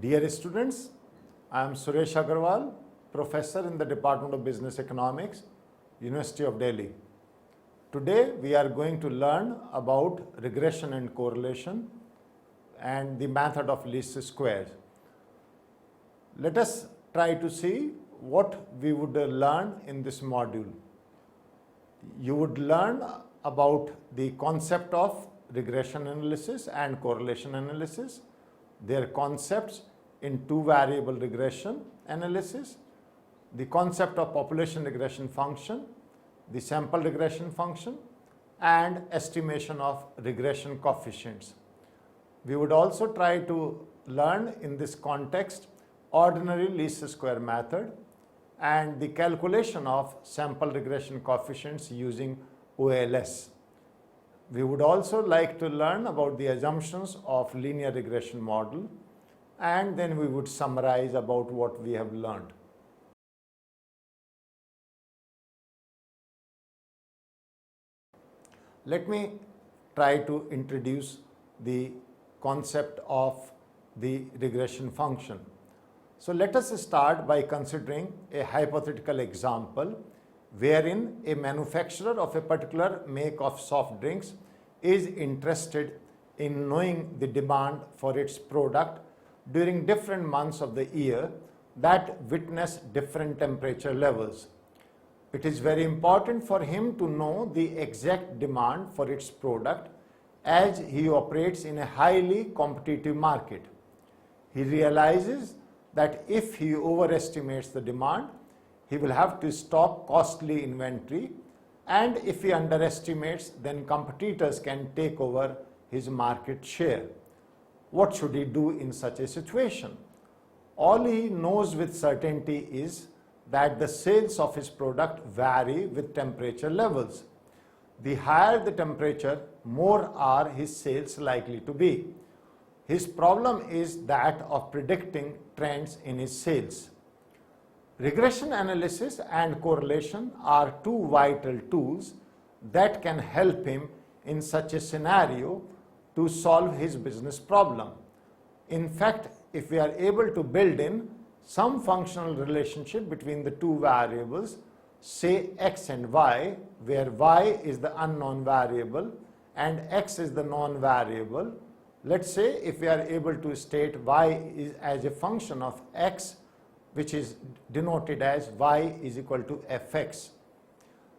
Dear students, I am Suresh Agarwal, Professor in the Department of Business Economics, University of Delhi. Today we are going to learn about regression and correlation and the method of least squares. Let us try to see what we would learn in this module. You would learn about the concept of regression analysis and correlation analysis, their concepts in two-variable regression analysis, the concept of population regression function, the sample regression function, and estimation of regression coefficients. We would also try to learn in this context ordinary least square method and the calculation of sample regression coefficients using OLS. We would also like to learn about the assumptions of linear regression model, and then we would summarize about what we have learned. Let me try to introduce the concept of the regression function. So let us start by considering a hypothetical example wherein a manufacturer of a particular make of soft drinks is interested in knowing the demand for its product during different months of the year that witness different temperature levels. It is very important for him to know the exact demand for its product as he operates in a highly competitive market. He realizes that if he overestimates the demand, he will have to stock costly inventory, and if he underestimates, then competitors can take over his market share. What should he do in such a situation? All he knows with certainty is that the sales of his product vary with temperature levels. The higher the temperature, more are his sales likely to be. His problem is that of predicting trends in his sales. Regression analysis and correlation are two vital tools that can help him in such a scenario to solve his business problem. In fact, if we are able to build in some functional relationship between the two variables, say x and y, where y is the unknown variable and x is the known variable. Let's say if we are able to state y is as a function of x, which is denoted as y is equal to fx.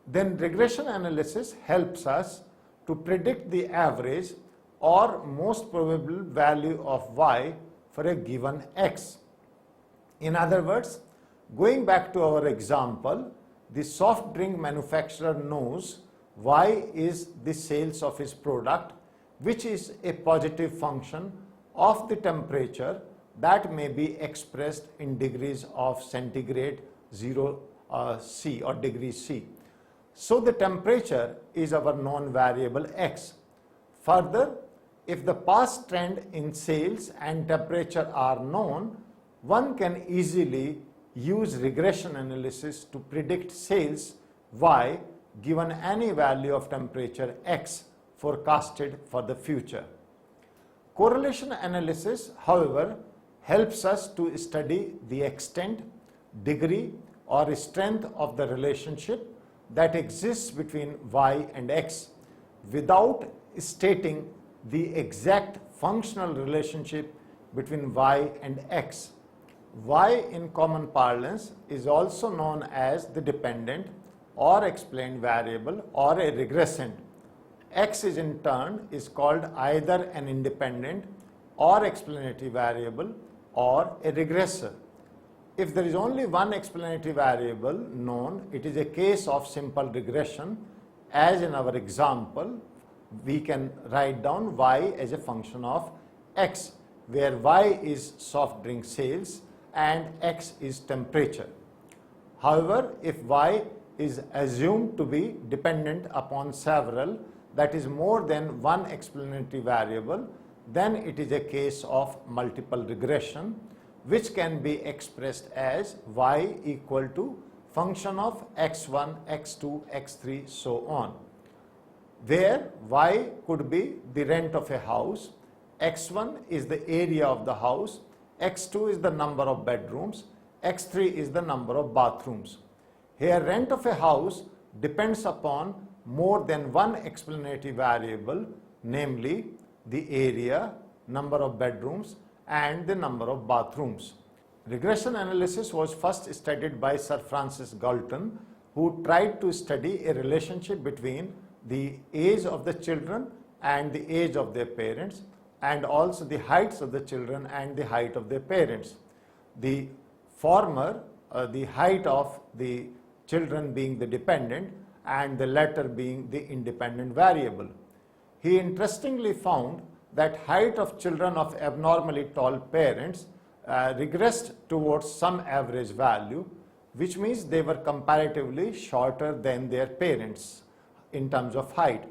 Then regression analysis helps us to predict the average or most probable value of y for a given x. In other words, going back to our example, the soft drink manufacturer knows y is the sales of his product, which is a positive function of the temperature that may be expressed in degrees of centigrade 0 C or degree C. So the temperature is our known variable x. Further, if the past trend in sales and temperature are known, one can easily use regression analysis to predict sales y given any value of temperature x forecasted for the future. Correlation analysis, however, helps us to study the extent, degree, or strength of the relationship that exists between y and x without stating the exact functional relationship between y and x. Y in common parlance is also known as the dependent or explained variable or a regressant. X is in turn is called either an independent or explanatory variable or a regressor. If there is only one explanatory variable known, it is a case of simple regression. As in our example, we can write down y as a function of x, where y is soft drink sales and x is temperature. However, if y is assumed to be dependent upon several, that is more than one explanatory variable, then it is a case of multiple regression, which can be expressed as y equal to function of x1, x2, x3, so on, where y could be the rent of a house, x1 is the area of the house, x2 is the number of bedrooms, x3 is the number of bathrooms. Here rent of a house depends upon more than one explanatory variable, namely the area, number of bedrooms and the number of bathrooms. Regression analysis was first studied by Sir Francis Galton, who tried to study a relationship between the age of the children and the age of their parents, and also the heights of the children and the height of their parents. The former, the height of the children being the dependent and the latter being the independent variable. He interestingly found that height of children of abnormally tall parents regressed towards some average value, which means they were comparatively shorter than their parents in terms of height.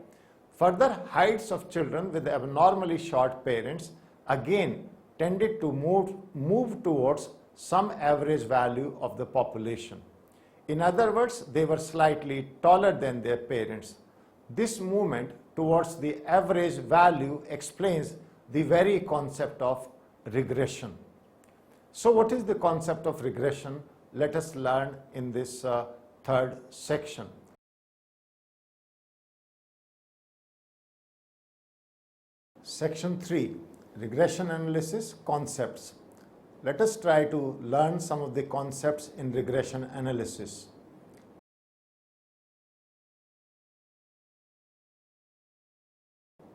Further, heights of children with abnormally short parents again tended to move towards some average value of the population. In other words, they were slightly taller than their parents. This movement towards the average value explains the very concept of regression. So what is the concept of regression? Let us learn in this third section. Section 3, Regression Analysis Concepts. Let us try to learn some of the concepts in regression analysis.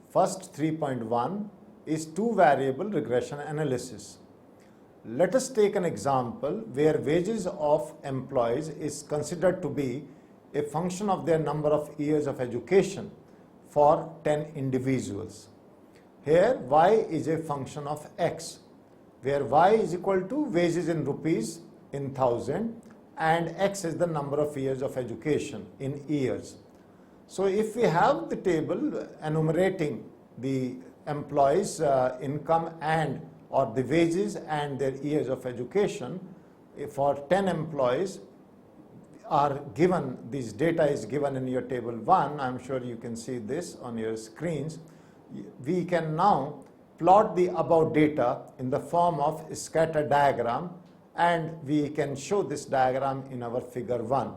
First 3.1 is two-variable regression analysis. Let us take an example where wages of employees is considered to be a function of their number of years of education for 10 individuals. Here y is a function of x, where y is equal to wages in rupees in 1000 and x is the number of years of education in years. So if we have the table enumerating the employees' income and or the wages and their years of education, for 10 employees are given, this data is given in your table 1, I'm sure you can see this on your screens. We can now plot the above data in the form of a scatter diagram, and we can show this diagram in our figure 1.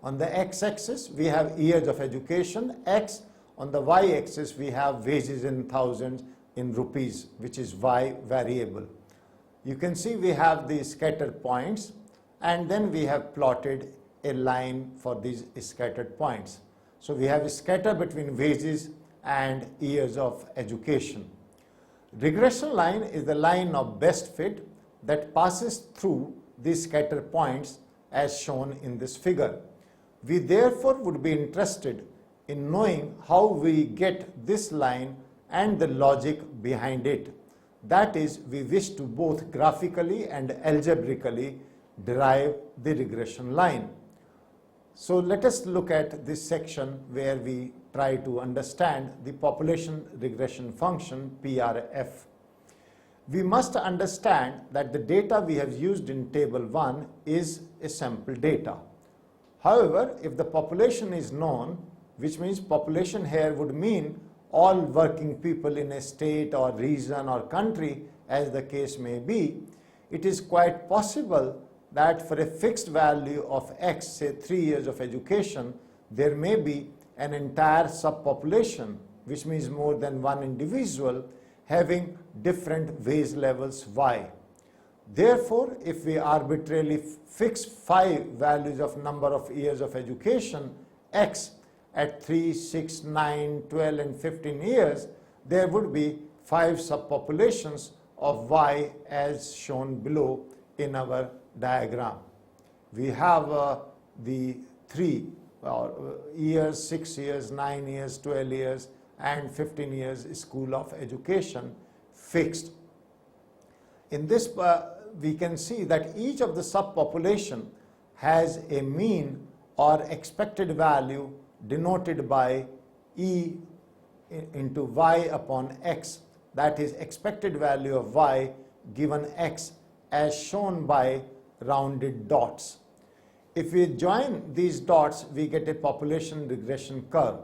On the x-axis we have years of education, x. On the y-axis we have wages in thousands in rupees, which is y variable. You can see we have the scattered points, and then we have plotted a line for these scattered points. So we have a scatter between wages and years of education. Regression line is the line of best fit that passes through these scatter points as shown in this figure. We therefore would be interested in knowing how we get this line and the logic behind it. That is, we wish to both graphically and algebraically derive the regression line. So let us look at this section where we try to understand the population regression function PRF. We must understand that the data we have used in table 1 is a sample data. However, if the population is known, which means population here would mean all working people in a state or region or country, as the case may be, it is quite possible that for a fixed value of x, say 3 years of education, there may be an entire subpopulation, which means more than one individual, having different wage levels y. Therefore, if we arbitrarily fix 5 values of number of years of education x at 3, 6, 9, 12 and 15 years, there would be 5 subpopulations of y as shown below in our diagram. We have the 3 years, 6 years, 9 years, 12 years and 15 years school of education fixed. In this we can see that each of the subpopulation has a mean or expected value denoted by E into y upon x, that is expected value of y given x as shown by rounded dots. If we join these dots, we get a population regression curve.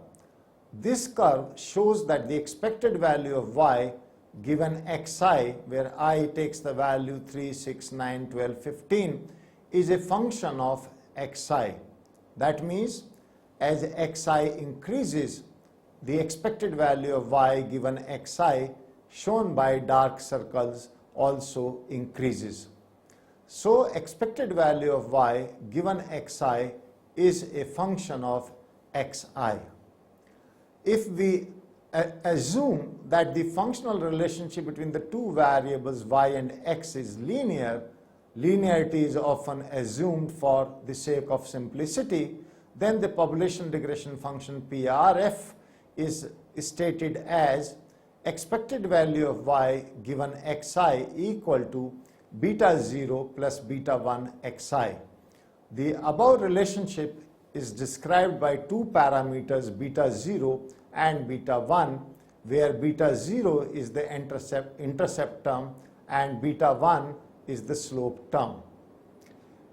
This curve shows that the expected value of y given xi, where I takes the value 3, 6, 9, 12, 15, is a function of xi. That means as xi increases, the expected value of y given xi, shown by dark circles, also increases. So expected value of y given xi is a function of xi. If we assume that the functional relationship between the two variables y and x is linear, linearity is often assumed for the sake of simplicity, then the population regression function PRF is stated as expected value of y given xi equal to beta 0 plus beta 1 xi. The above relationship is described by two parameters beta 0 and beta 1, where beta 0 is the intercept term and beta 1 is the slope term.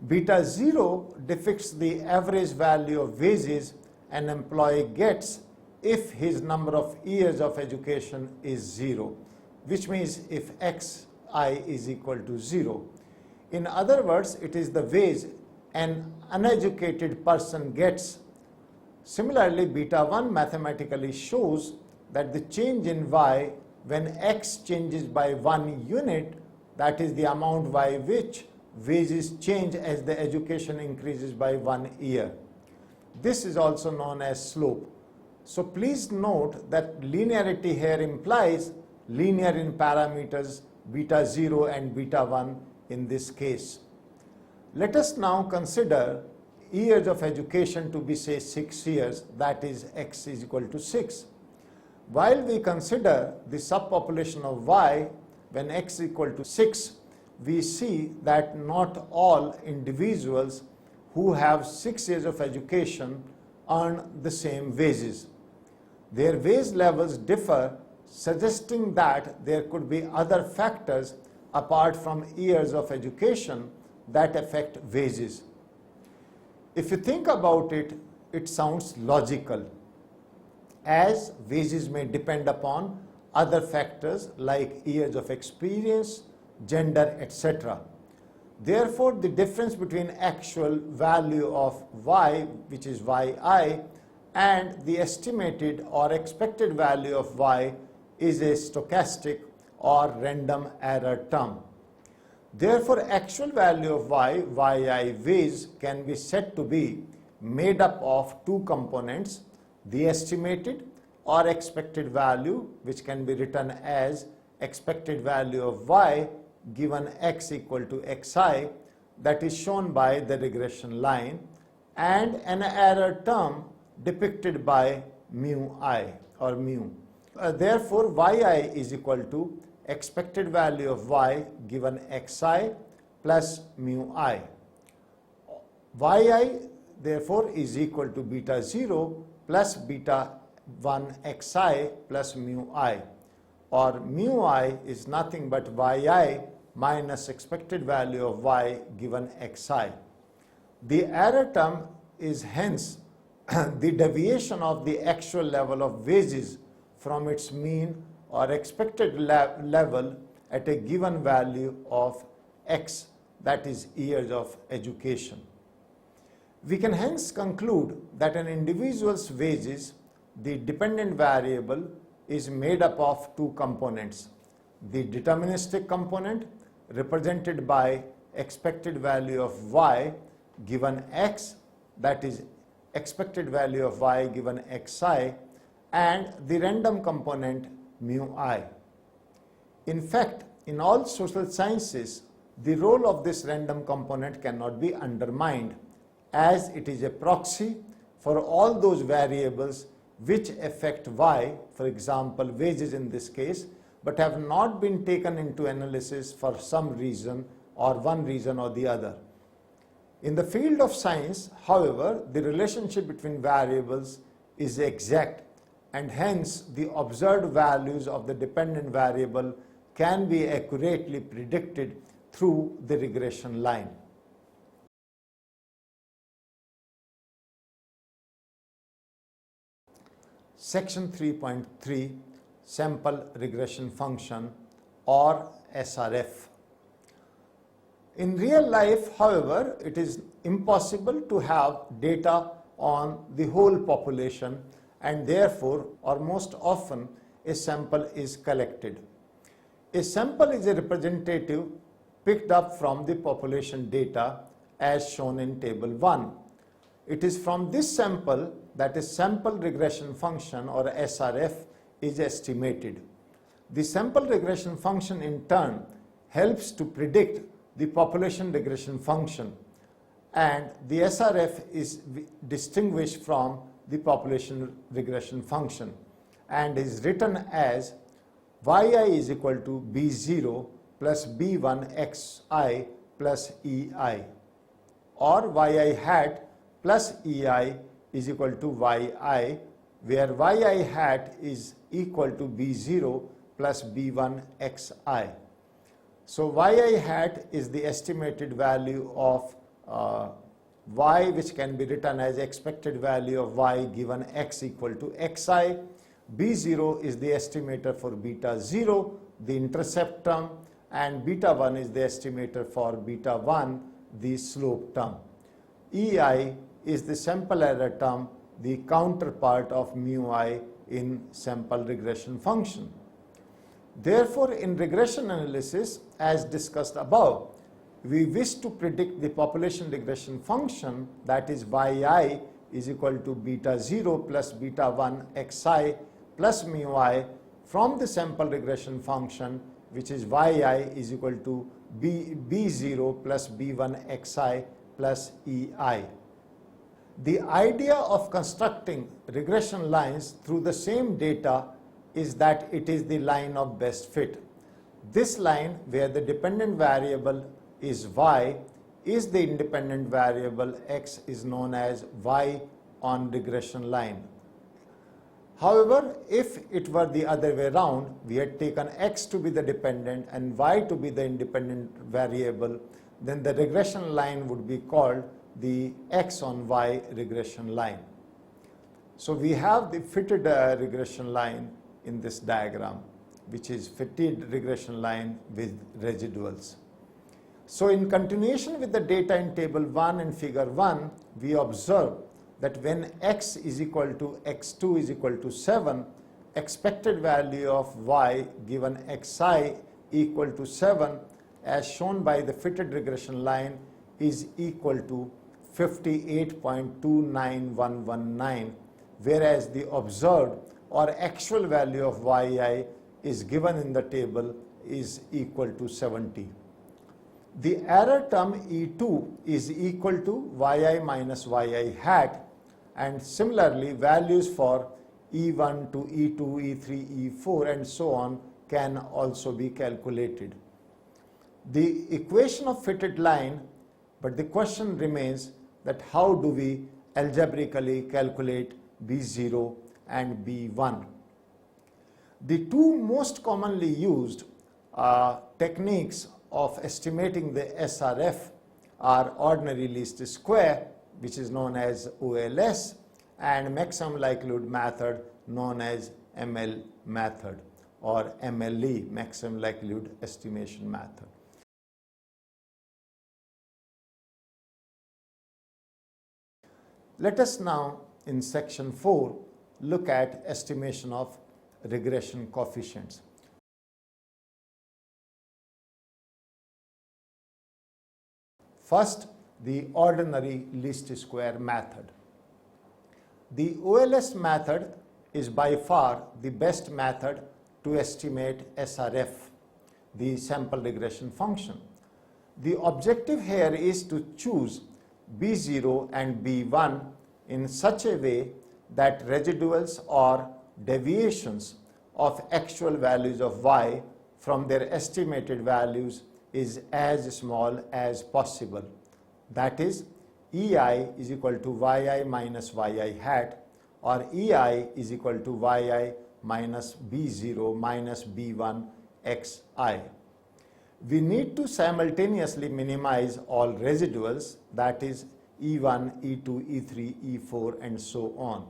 Beta 0 depicts the average value of wages an employee gets if his number of years of education is 0, which means if xi is equal to 0. In other words, it is the wage an uneducated person gets. Similarly, beta 1 mathematically shows that the change in y when x changes by 1 unit, that is the amount by which wages change as the education increases by 1 year. This is also known as slope. So please note that linearity here implies linear in parameters beta 0 and beta 1 in this case. Let us now consider years of education to be, say, 6 years, that is x is equal to 6. While we consider the subpopulation of y when x is equal to 6, we see that not all individuals who have 6 years of education earn the same wages. Their wage levels differ, suggesting that there could be other factors apart from years of education that affect wages. If you think about it, it sounds logical, as wages may depend upon other factors like years of experience, gender, etc. Therefore, the difference between actual value of y, which is yi, and the estimated or expected value of y is a stochastic or random error term. Therefore, actual value of y, yi wage, can be said to be made up of two components, the estimated or expected value, which can be written as expected value of y given x equal to xi, that is shown by the regression line, and an error term depicted by mu I or mu. Therefore, yi is equal to expected value of y given xi plus mu I. Yi therefore is equal to beta 0 plus beta 1 xi plus mu I, or mu I is nothing but yi minus expected value of y given xi. The error term is hence the deviation of the actual level of wages from its mean or expected level at a given value of x, that is years of education. We can hence conclude that an individual's wages, the dependent variable, is made up of two components: the deterministic component, represented by expected value of y given x, that is expected value of y given xi, and the random component mu I. In fact, in all social sciences, the role of this random component cannot be undermined, as it is a proxy for all those variables which affect y, for example wages in this case, but have not been taken into analysis for some reason or one reason or the other. In the field of science, however, the relationship between variables is exact, and hence the observed values of the dependent variable can be accurately predicted through the regression line. Section 3.3, sample regression function or SRF. In real life, however, it is impossible to have data on the whole population, and therefore, or most often, a sample is collected. A sample is a representative picked up from the population data as shown in table 1. It is from this sample that a sample regression function or SRF is estimated. The sample regression function in turn helps to predict the population regression function, and the SRF is distinguished from the population regression function and is written as yi is equal to b0 plus b1 xi plus ei, or yi hat plus ei is equal to yi, where yi hat is equal to b0 plus b1 xi. So yi hat is the estimated value of y, which can be written as expected value of y given x equal to xi. b0 is the estimator for beta 0, the intercept term, and beta 1 is the estimator for beta 1, the slope term. ei is the sample error term, the counterpart of mu I in sample regression function. Therefore, in regression analysis, as discussed above, we wish to predict the population regression function, that is yi is equal to beta 0 plus beta 1 xi plus mu I, from the sample regression function, which is yi is equal to b0 plus b1 xi plus ei. The idea of constructing regression lines through the same data is that it is the line of best fit. This line, where the dependent variable is y, is the independent variable x, is known as y on regression line. However, if it were the other way around, we had taken x to be the dependent and y to be the independent variable, then the regression line would be called the x on y regression line. So we have the fitted regression line in this diagram, which is fitted regression line with residuals. So in continuation with the data in table 1 and figure 1, we observe that when x is equal to x2 is equal to 7, expected value of y given xi equal to 7, as shown by the fitted regression line, is equal to 58.29119, whereas the observed or actual value of yi is given in the table is equal to 70. The error term E2 is equal to yi minus yi hat, and similarly values for E1 to E2, E3, E4 and so on can also be calculated. The equation of fitted line, but the question remains that how do we algebraically calculate B0 and B1. The two most commonly used techniques of estimating the SRF are ordinary least square, which is known as OLS, and maximum likelihood method known as ML method or MLE, maximum likelihood estimation method. Let us now in section 4 look at estimation of regression coefficients. First, the ordinary least square method. The OLS method is by far the best method to estimate SRF, the sample regression function. The objective here is to choose B0 and B1 in such a way that residuals or deviations of actual values of y from their estimated values is as small as possible. That is, ei is equal to yi minus yi hat, or ei is equal to yi minus b0 minus b1 xi. We need to simultaneously minimize all residuals, that is E1, E2, E3, E4 and so on.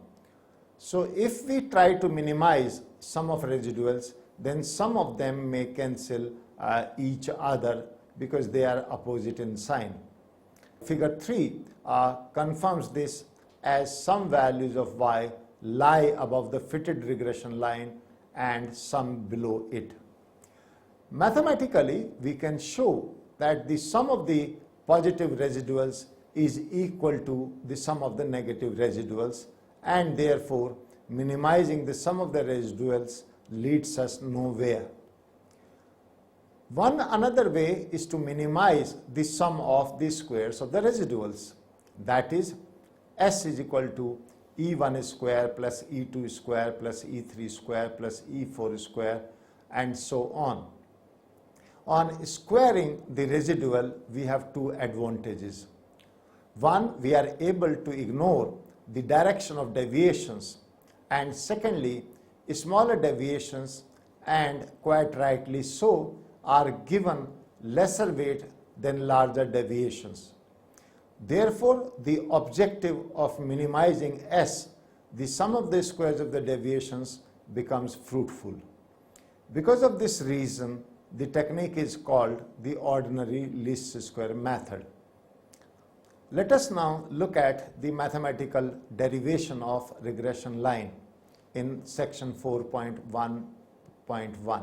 So if we try to minimize sum of residuals, then some of them may cancel each other because they are opposite in sign. Figure 3 confirms this as some values of y lie above the fitted regression line and some below it. Mathematically, we can show that the sum of the positive residuals is equal to the sum of the negative residuals, and therefore minimizing the sum of the residuals leads us nowhere. One another way is to minimize the sum of the squares of the residuals. That is, S is equal to E1 square plus E2 square plus E3 square plus E4 square and so on. On squaring the residual, we have two advantages. One, we are able to ignore the direction of deviations, and secondly, smaller deviations, and quite rightly so, are given lesser weight than larger deviations. Therefore, the objective of minimizing S, the sum of the squares of the deviations, becomes fruitful. Because of this reason, the technique is called the ordinary least square method. Let us now look at the mathematical derivation of regression line in section 4.1.1.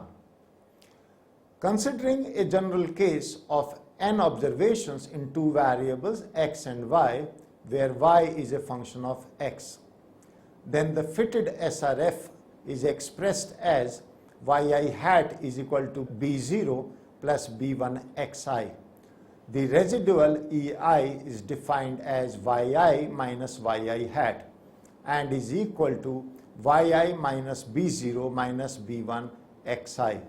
Considering a general case of n observations in two variables x and y, where y is a function of x, then the fitted SRF is expressed as yi hat is equal to b0 plus b1 xi. The residual ei is defined as yi minus yi hat and is equal to yi minus b0 minus b1 xi.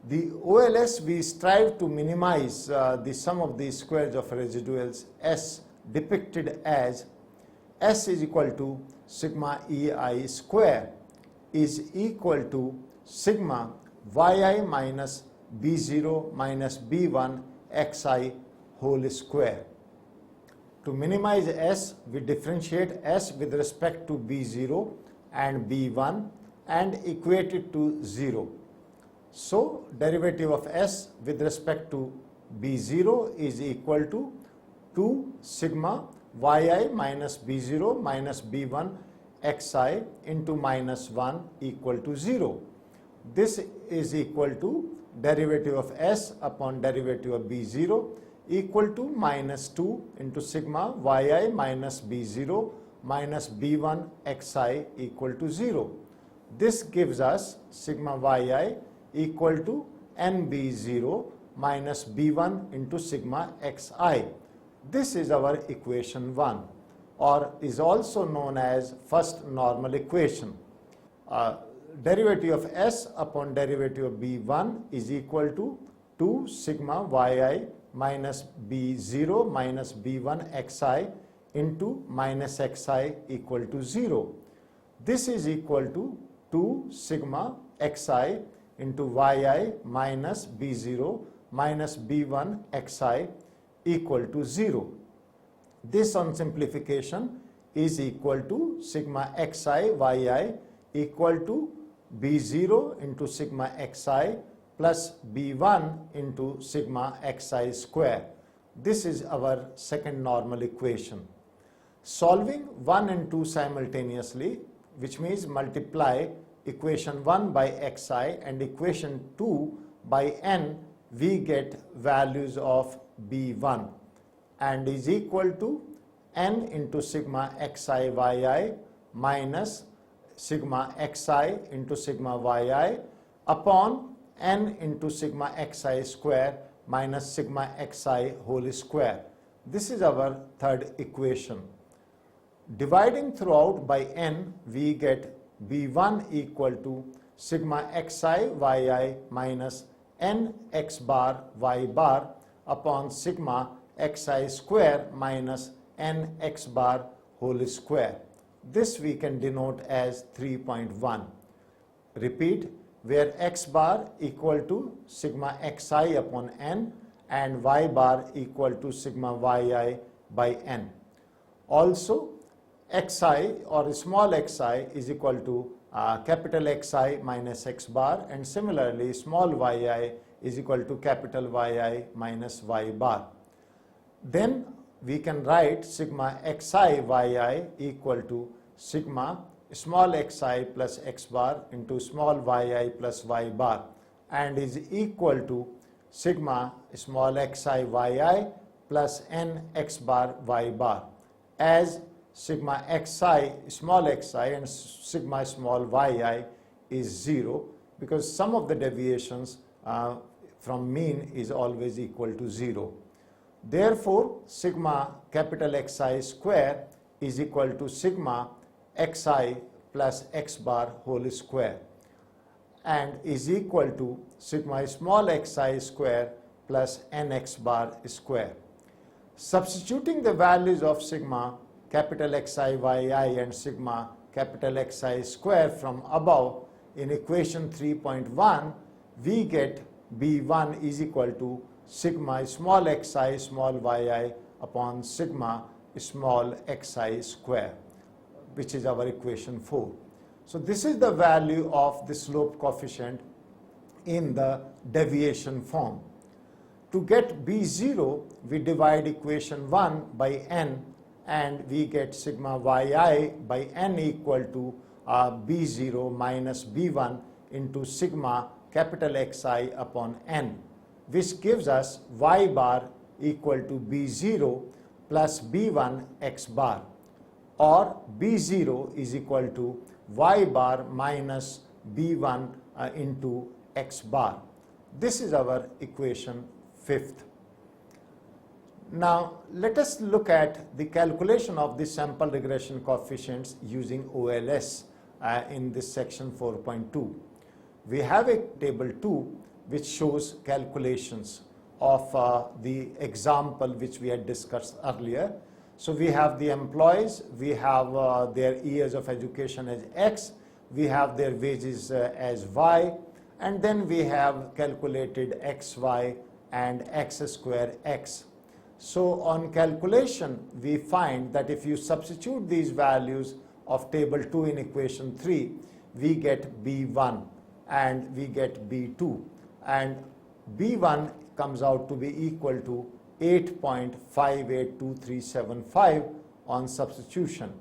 The OLS, we strive to minimize the sum of the squares of residuals S, depicted as S is equal to sigma ei square is equal to sigma yi minus b0 minus b1 xi whole square. To minimize S, we differentiate S with respect to b0 and b1 and equate it to 0. So, derivative of S with respect to b0 is equal to 2 sigma yi minus b0 minus b1 xi into minus 1 equal to 0. This is equal to derivative of S upon derivative of b0 equal to minus 2 into sigma yi minus b0 minus b1 xi equal to 0. This gives us sigma yi equal to nb0 minus b1 into sigma xi. This is our equation 1, or is also known as first normal equation. Derivative of S upon derivative of b1 is equal to 2 sigma yi minus b0 minus b1 xi into minus xi equal to 0. This is equal to 2 sigma xi into yi minus b0 minus b1 xi equal to 0. This on simplification is equal to sigma xi yi equal to b0 into sigma xi plus b1 into sigma xi square. This is our second normal equation. Solving 1 and 2 simultaneously, which means multiply equation 1 by xi and equation 2 by n, we get values of b1 and is equal to n into sigma xi yi minus sigma xi into sigma yi upon n into sigma xi square minus sigma xi whole square. This is our third equation. Dividing throughout by n, we get b1 equal to sigma xi yi minus n x bar y bar upon sigma xi square minus n x bar whole square. This we can denote as 3.1. Repeat, where x bar equal to sigma xi upon n and y bar equal to sigma yi by n. Also, xi or small xi is equal to capital Xi minus x bar, and similarly small yi is equal to capital Yi minus y bar. Then we can write sigma xi yi equal to sigma small xi plus x bar into small yi plus y bar, and is equal to sigma small xi yi plus n x bar y bar, as sigma xi small xi and sigma small yi is 0, because sum of the deviations from mean is always equal to 0. Therefore, sigma capital Xi square is equal to sigma xi plus x bar whole square, and is equal to sigma small xi square plus nx bar square. Substituting the values of sigma capital Xi yi and sigma capital Xi square from above in equation 3.1, we get B1 is equal to sigma small xi small yi upon sigma small xi square, which is our equation 4. So this is the value of the slope coefficient in the deviation form. To get B0, we divide equation 1 by n, and we get sigma yi by n equal to B0 minus B1 into sigma capital Xi upon n, which gives us y bar equal to B0 plus B1 x bar, or B0 is equal to y bar minus B1 into x bar. This is our equation 5th. Now let us look at the calculation of the sample regression coefficients using OLS in this section 4.2. We have a table 2 which shows calculations of the example which we had discussed earlier. So we have the employees, we have their years of education as X, we have their wages as Y, and then we have calculated XY and X square X. So on calculation, we find that if you substitute these values of table 2 in equation 3, we get B1 and we get B2, and B1 comes out to be equal to 8.582375 on substitution,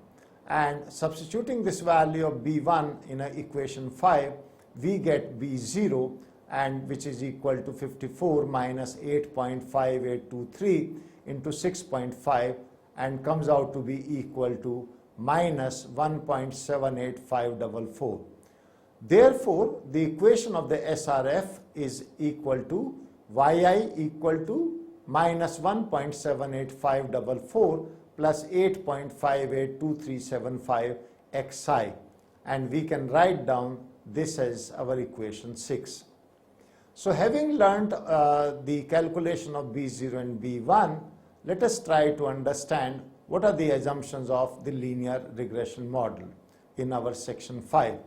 and substituting this value of B1 in equation 5, we get B0, and which is equal to 54 minus 8.5823 into 6.5, and comes out to be equal to minus 1.78544. Therefore, the equation of the SRF is equal to yi equal to minus 1.78544 plus 8.582375 xi, and we can write down this as our equation 6. So having learned the calculation of B0 and B1, let us try to understand what are the assumptions of the linear regression model in our section 5.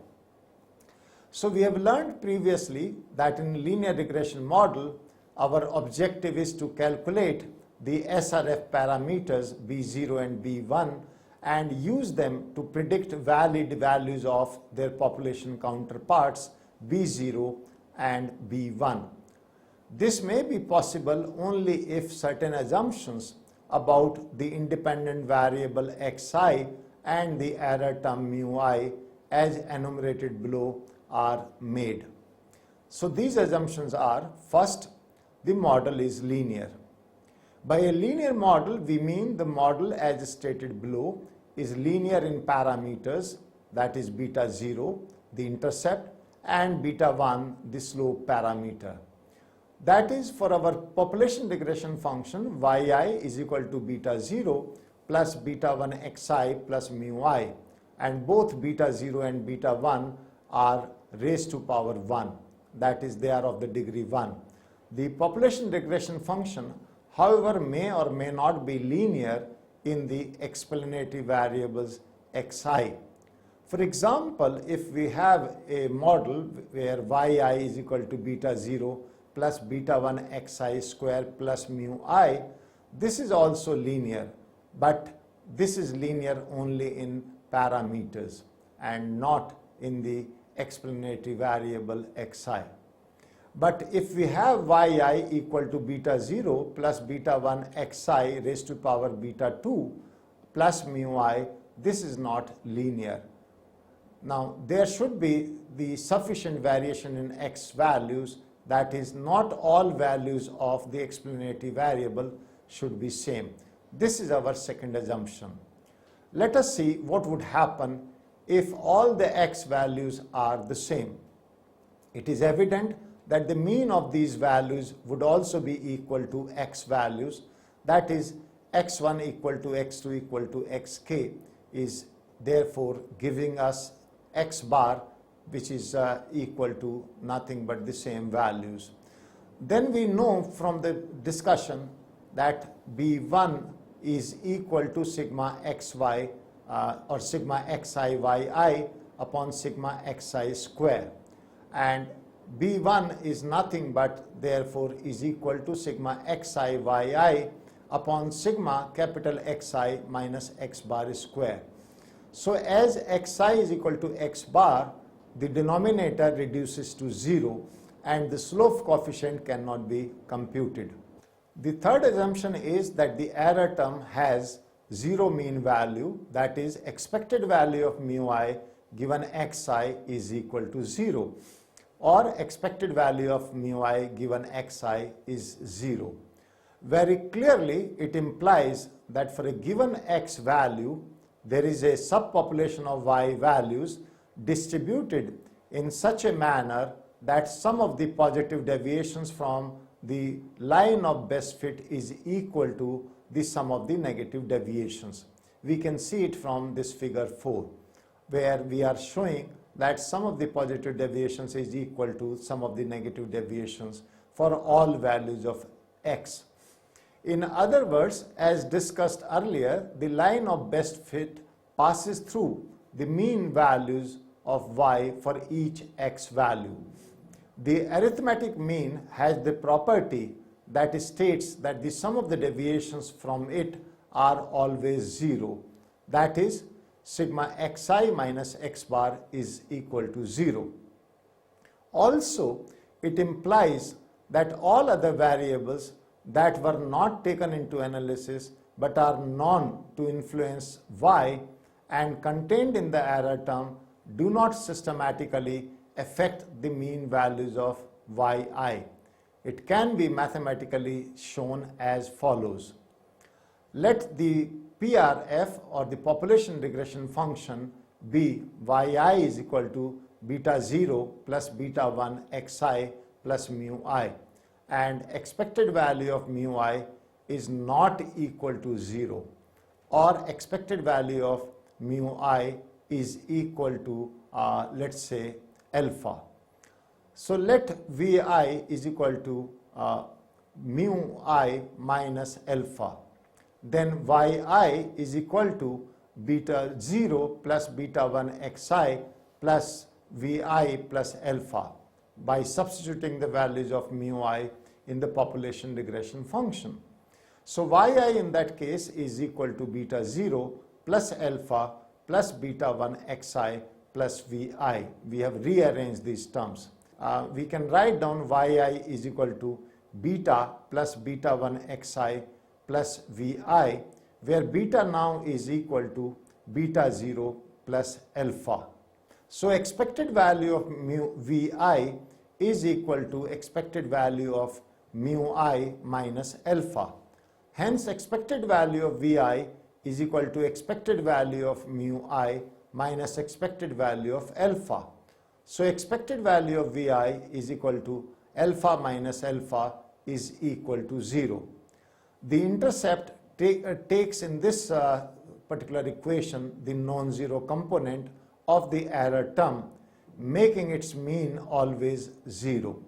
So we have learned previously that in linear regression model, our objective is to calculate the SRF parameters B0 and B1 and use them to predict valid values of their population counterparts B0 and B1. This may be possible only if certain assumptions about the independent variable xi and the error term mu I as enumerated below are made. So these assumptions are: first, the model is linear. By a linear model, we mean the model as stated below is linear in parameters, that is beta 0, the intercept, and beta 1, the slope parameter. That is, for our population regression function, yi is equal to beta 0 plus beta 1 xi plus mu I, and both beta 0 and beta 1 are raised to power 1, that is, they are of the degree 1. The population regression function, however, may or may not be linear in the explanatory variables xi. For example, if we have a model where yi is equal to beta 0 plus beta 1 xi square plus mu I, this is also linear, but this is linear only in parameters and not in the explanatory variable xi. But if we have yi equal to beta 0 plus beta 1 xi raised to power beta 2 plus mu I, this is not linear. Now, there should be the sufficient variation in x values, that is, not all values of the explanatory variable should be same. This is our second assumption. Let us see what would happen if all the x values are the same. It is evident that the mean of these values would also be equal to x values, that is, x1 equal to x2 equal to xk is therefore giving us x bar, which is equal to nothing but the same values. Then we know from the discussion that B1 is equal to sigma xy or sigma xi yi upon sigma xi square, and B1 is nothing but therefore is equal to sigma xi yi upon sigma capital Xi minus x bar square. So as xi is equal to x bar, the denominator reduces to 0 and the slope coefficient cannot be computed. The third assumption is that the error term has 0 mean value, that is, expected value of mu I given xi is equal to 0, or expected value of mu I given xi is 0. Very clearly, it implies that for a given x value, there is a subpopulation of y values distributed in such a manner that sum of the positive deviations from the line of best fit is equal to the sum of the negative deviations. We can see it from this figure 4, where we are showing that sum of the positive deviations is equal to sum of the negative deviations for all values of x. In other words, as discussed earlier, the line of best fit passes through the mean values of y for each x value. The arithmetic mean has the property that states that the sum of the deviations from it are always 0. That is, sigma xi minus x bar is equal to 0. Also, it implies that all other variables that were not taken into analysis but are known to influence y and contained in the error term do not systematically affect the mean values of yi. It can be mathematically shown as follows. Let the PRF or the population regression function be yi is equal to beta 0 plus beta 1 xi plus mu I, and expected value of mu I is not equal to 0, or expected value of mu I is equal to let's say alpha. So let Vi is equal to mu I minus alpha. Then Yi is equal to beta 0 plus beta 1 xi plus Vi plus alpha by substituting the values of mu I in the population regression function. So Yi in that case is equal to beta 0 plus alpha plus beta 1 xi plus Vi. We have rearranged these terms. We can write down Yi is equal to beta plus beta 1 xi plus Vi, where beta now is equal to beta 0 plus alpha. So expected value of mu Vi is equal to expected value of mu I minus alpha. Hence, expected value of Vi is equal to expected value of mu I minus expected value of alpha. So expected value of Vi is equal to alpha minus alpha is equal to 0. The intercept takes in this particular equation the non-zero component of the error term, making its mean always 0.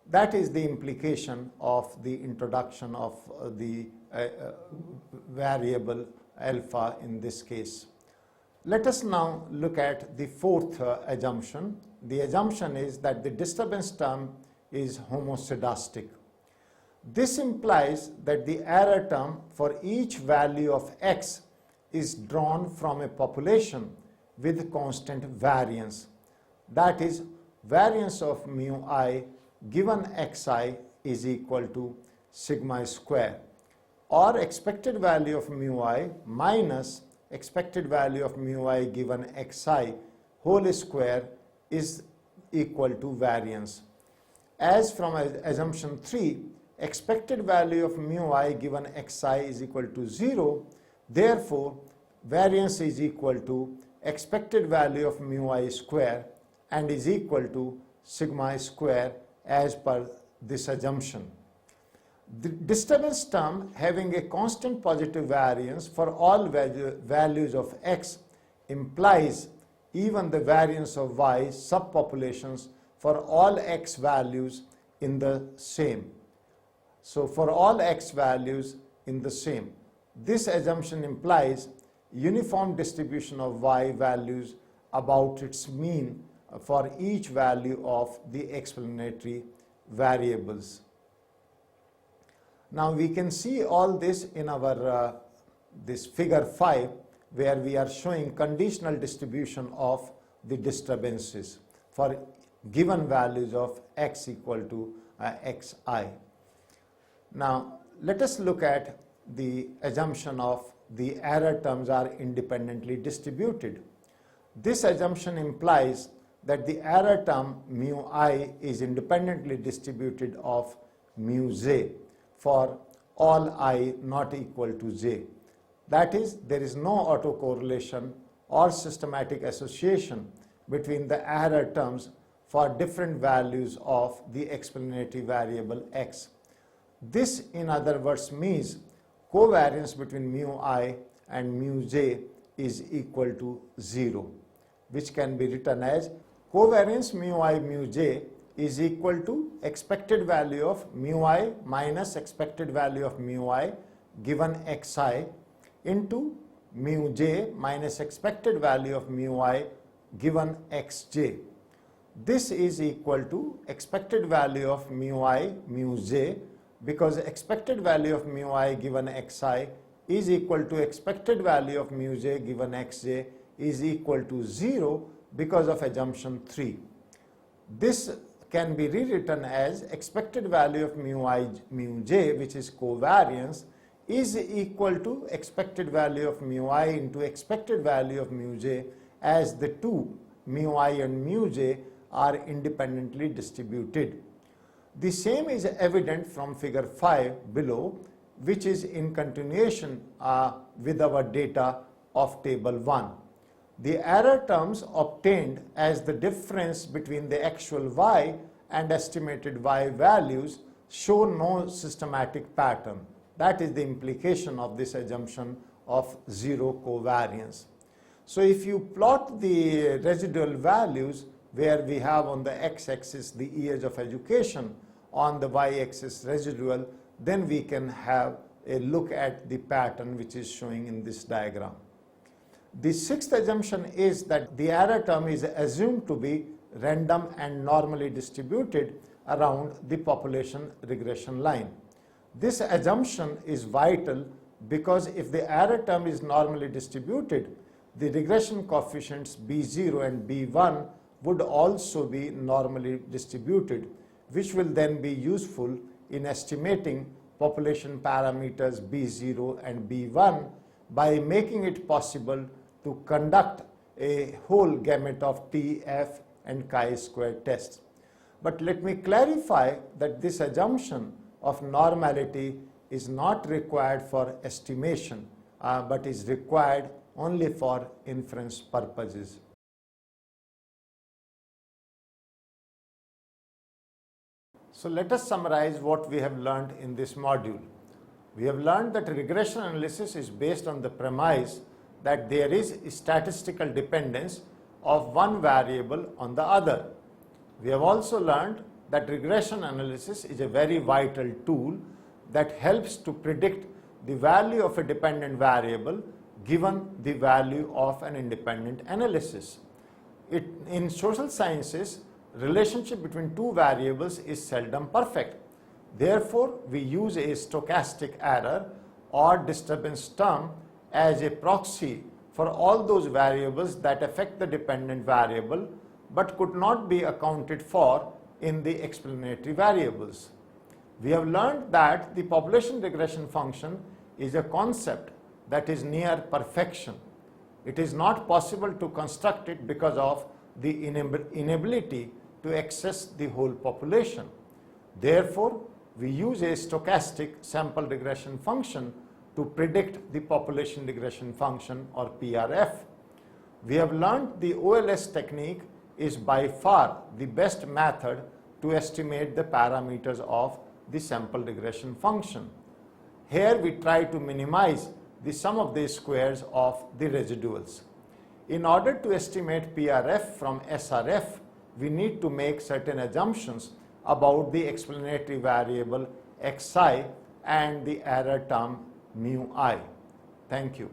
That is the implication of the introduction of the variable alpha in this case. Let us now look at the fourth assumption. The assumption is that the disturbance term is homoscedastic. This implies that the error term for each value of x is drawn from a population with constant variance. That is, variance of mu I given xi is equal to sigma square, or expected value of mu I minus expected value of mu I given xi whole square is equal to variance. As from assumption 3, expected value of mu I given xi is equal to 0, therefore variance is equal to expected value of mu I square and is equal to sigma square as per this assumption. The disturbance term having a constant positive variance for all values of x implies even the variance of y subpopulations for all x values in the same. So for all x values in the same, this assumption implies uniform distribution of y values about its mean for each value of the explanatory variables. Now we can see all this in our this figure 5, where we are showing conditional distribution of the disturbances for given values of x equal to xi. Now let us look at the assumption of the error terms are independently distributed. This assumption implies that the error term mu I is independently distributed of mu j for all I not equal to j. That is, there is no autocorrelation or systematic association between the error terms for different values of the explanatory variable x. This, in other words, means covariance between mu I and mu j is equal to 0, which can be written as covariance mu I mu j is equal to expected value of mu I minus expected value of mu I given xi into mu j minus expected value of mu I given xj. This is equal to expected value of mu I mu j, because expected value of mu I given xi is equal to expected value of mu j given xj is equal to 0 because of assumption 3. This can be rewritten as expected value of mu I mu j, which is covariance, is equal to expected value of mu I into expected value of mu j, as the two mu I and mu j are independently distributed. The same is evident from figure 5 below, which is in continuation with our data of table 1. The error terms obtained as the difference between the actual y and estimated y values show no systematic pattern. That is the implication of this assumption of zero covariance. So if you plot the residual values, where we have on the x-axis the years of education, on the y-axis residual, then we can have a look at the pattern which is showing in this diagram. The sixth assumption is that the error term is assumed to be random and normally distributed around the population regression line. This assumption is vital because if the error term is normally distributed, the regression coefficients b0 and b1 would also be normally distributed, which will then be useful in estimating population parameters b0 and b1 by making it possible to conduct a whole gamut of T, F and chi-square tests. But let me clarify that this assumption of normality is not required for estimation, but is required only for inference purposes. So let us summarize what we have learned in this module. We have learned that regression analysis is based on the premise that there is statistical dependence of one variable on the other. We have also learned that regression analysis is a very vital tool that helps to predict the value of a dependent variable given the value of an independent analysis. In social sciences, relationship between two variables is seldom perfect. Therefore, we use a stochastic error or disturbance term as a proxy for all those variables that affect the dependent variable but could not be accounted for in the explanatory variables. We have learned that the population regression function is a concept that is near perfection. It is not possible to construct it because of the inability to access the whole population. Therefore, we use a stochastic sample regression function to predict the population regression function, or PRF. We have learned the OLS technique is by far the best method to estimate the parameters of the sample regression function. Here we try to minimize the sum of the squares of the residuals. In order to estimate PRF from SRF, we need to make certain assumptions about the explanatory variable xi and the error term mu I. Thank you.